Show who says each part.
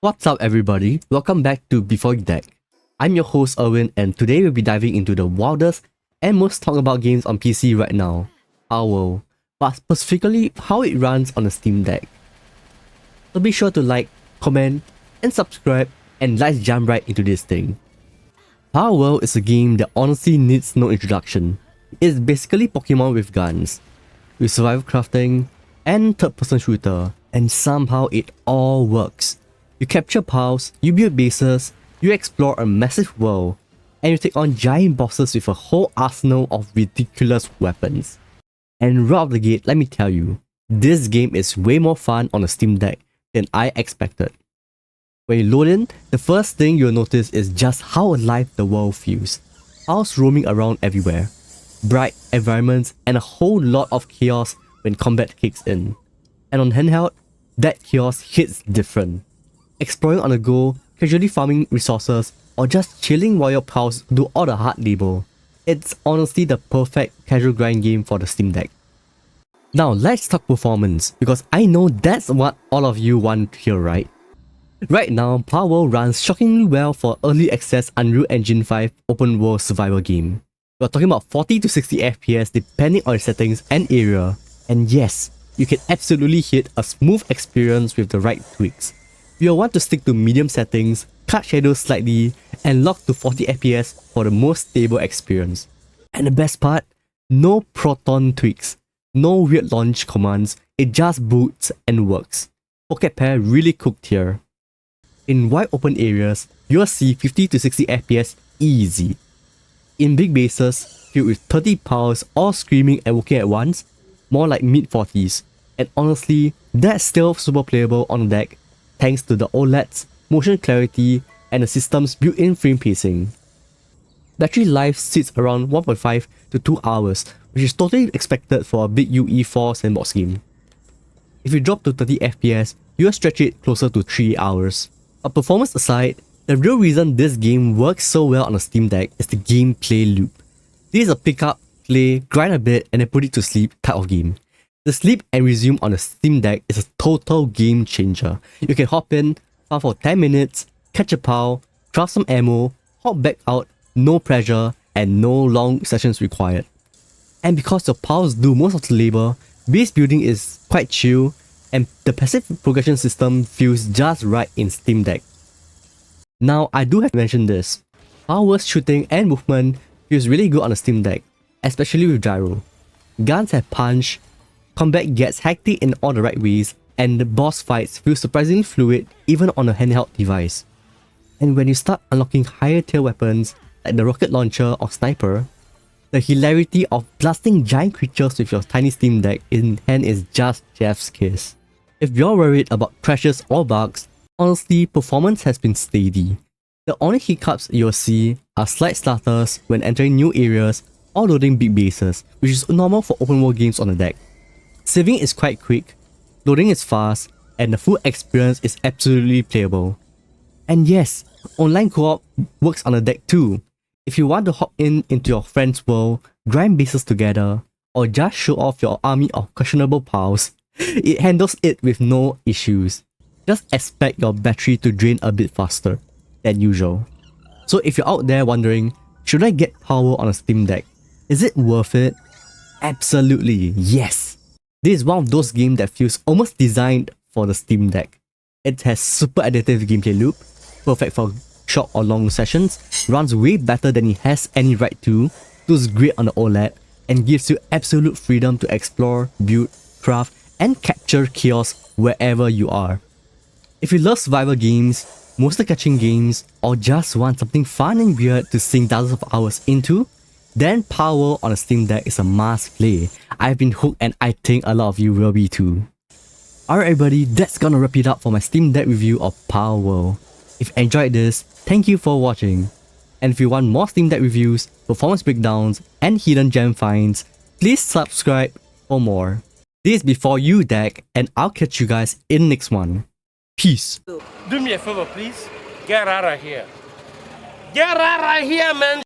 Speaker 1: What's up everybody, welcome back to Before You Deck. I'm your host Erwin and today we'll be diving into the wildest and most talked about games on PC right now, Palworld, but specifically how it runs on a Steam Deck. So be sure to like, comment and subscribe and let's jump right into this thing. Palworld is a game that honestly needs no introduction. It's basically Pokemon with guns, with survival crafting and third-person shooter, and somehow it all works. You capture pals, you build bases, you explore a massive world, and you take on giant bosses with a whole arsenal of ridiculous weapons. And right out the gate, let me tell you, this game is way more fun on a Steam Deck than I expected. When you load in, the first thing you'll notice is just how alive the world feels. Pals roaming around everywhere, bright environments, and a whole lot of chaos when combat kicks in. And on handheld, that chaos hits different. Exploring on the go, casually farming resources, or just chilling while your pals do all the hard labor. It's honestly the perfect casual grind game for the Steam Deck. Now let's talk performance, because I know that's what all of you want to hear, right? Right now, Palworld runs shockingly well for early access Unreal Engine 5 open world survival game. We're talking about 40 to 60 FPS depending on your settings and area. And yes, you can absolutely hit a smooth experience with the right tweaks. You'll want to stick to medium settings, cut shadows slightly, and lock to 40 FPS for the most stable experience. And the best part? No Proton tweaks, no weird launch commands, it just boots and works. Pocket Pair really cooked here. In wide open areas, you'll see 50 to 60 FPS easy. In big bases, filled with 30 pals all screaming and working at once, more like mid-40s, and honestly, that's still super playable on the deck thanks to the OLEDs, motion clarity, and the system's built-in frame pacing. Battery life sits around 1.5 to 2 hours, which is totally expected for a big UE4 sandbox game. If you drop to 30 FPS, you'll stretch it closer to 3 hours. But performance aside, the real reason this game works so well on a Steam Deck is the gameplay loop. This is a pick up, play, grind a bit, and then put it to sleep type of game. The sleep and resume on the Steam Deck is a total game changer. You can hop in, farm for 10 minutes, catch a pal, craft some ammo, hop back out, no pressure, and no long sessions required. And because your pals do most of the labor, base building is quite chill, and the passive progression system feels just right in Steam Deck. Now, I do have to mention this. Palworld's shooting and movement feels really good on the Steam Deck, especially with gyro. Guns have punch, combat gets hectic in all the right ways, and the boss fights feel surprisingly fluid even on a handheld device. And when you start unlocking higher tier weapons like the rocket launcher or sniper, the hilarity of blasting giant creatures with your tiny Steam Deck in hand is just chef's kiss. If you're worried about crashes or bugs, honestly, performance has been steady. The only hiccups you'll see are slight stutters when entering new areas or loading big bases, which is normal for open world games on the deck. Saving is quite quick, loading is fast, and the full experience is absolutely playable. And yes, online co-op works on the deck too. If you want to hop into your friend's world, grind bases together, or just show off your army of questionable pals, it handles it with no issues. Just expect your battery to drain a bit faster than usual. So if you're out there wondering, should I get Palworld on a Steam Deck? Is it worth it? Absolutely, yes! This is one of those games that feels almost designed for the Steam Deck. It has super addictive gameplay loop, perfect for short or long sessions, runs way better than it has any right to, looks great on the OLED, and gives you absolute freedom to explore, build, craft, and capture chaos wherever you are. If you love survival games, monster catching games, or just want something fun and weird to sink thousands of hours into, then Palworld on a Steam Deck is a must play. I've been hooked and I think a lot of you will be too. Alright everybody, that's gonna wrap it up for my Steam Deck review of Palworld. If you enjoyed this, thank you for watching. And if you want more Steam Deck reviews, performance breakdowns, and hidden gem finds, please subscribe for more. This is Before You Deck, and I'll catch you guys in the next one. Peace.
Speaker 2: Do me a favor, please. Get out of here. Get out of here, man.